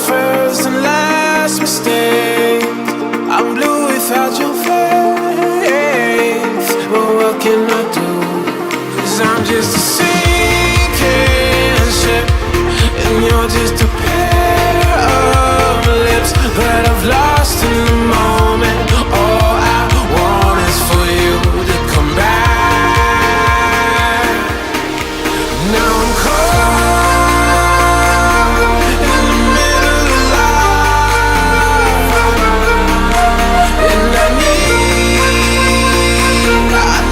first and last mistake. I'm blue without your face. But what can I do? 'Cause I'm just a sinking ship, and you're just a pair of lips that I've lost in the moment. All I want is for you to come back. Now I'm caught in the middle of life, and I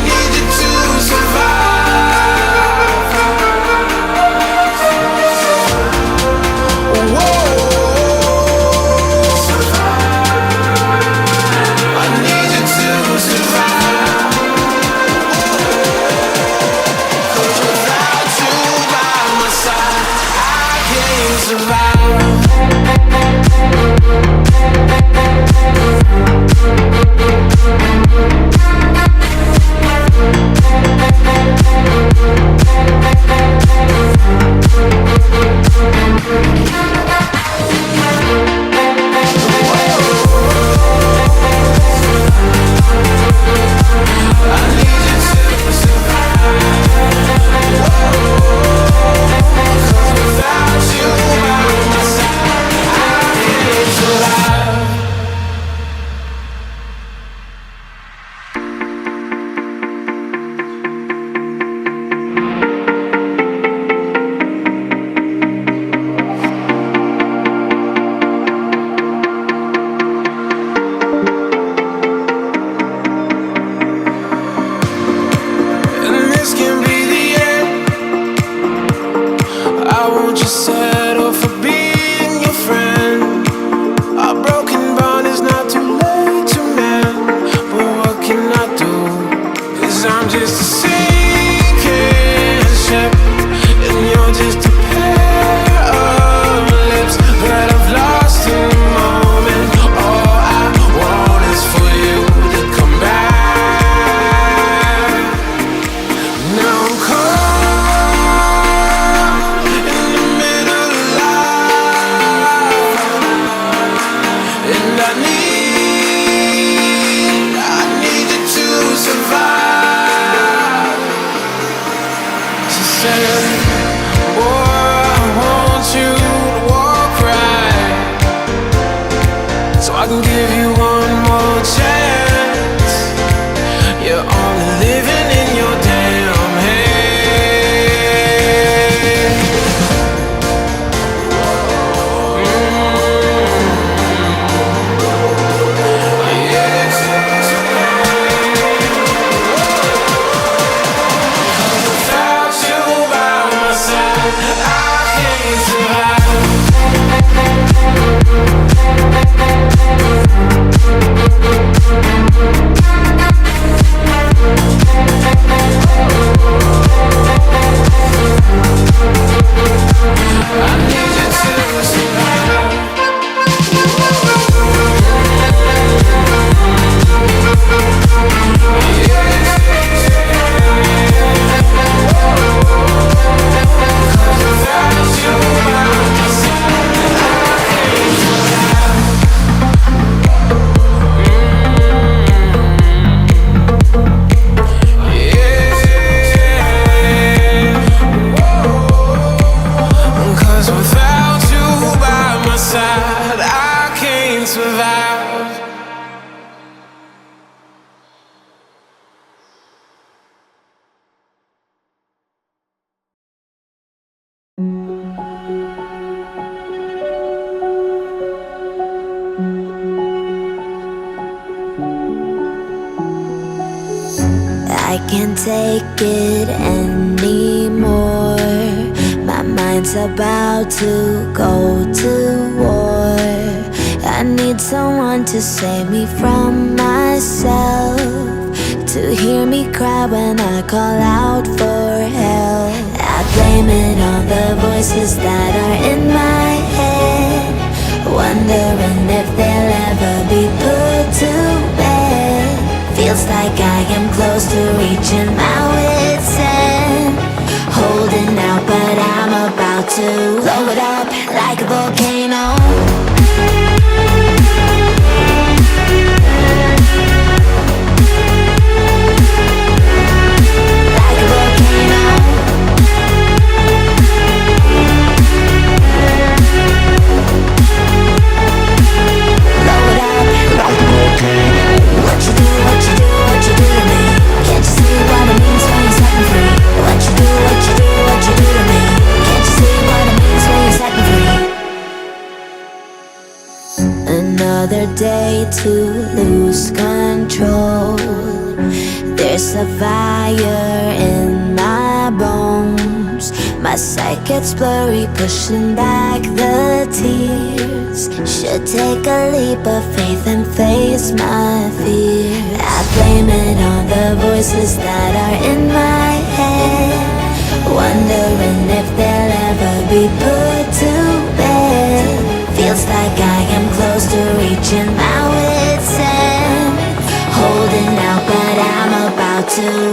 need you to survive. Whoa, I need you to survive. 'Cause without you by my side, I can't survive. I need you to survive. 'Cause without you by my side, I can't survive. And this can be the end. I won't just settle for being your friend. Our broken bond is not too late to mend. But what can I do? 'Cause I'm just a sinking ship, and you're just a pair of lips that I've lost in the moment. All I want is for you to come back. Now I'm caught in the middle of life, and I need you to survive. She said, boy, I want you to walk right, so I can give you one more chance. You're only living in your damn head. Without you by my side, I can't survive. I need you to survive. Without you by my side, I can't survive. Cause without you by my side, I can't survive. I can't take it anymore. My mind's about to go to war. I need someone to save me from myself, to hear me cry when I call out for help. I blame it on the voices that are in my head, wondering if they'll ever be put to bed. Feels like I am close to reaching my wit's end, holding out, but I'm about to blow it up like a volcano. another day to lose control. There's a fire in my bones. My sight gets blurry, pushing back the tears. Should take a leap of faith and face my fear. I blame it on the voices that are in my head, wondering if they'll ever be put to bed. Feels like I am close to reaching my wit's end, holding out but I'm about to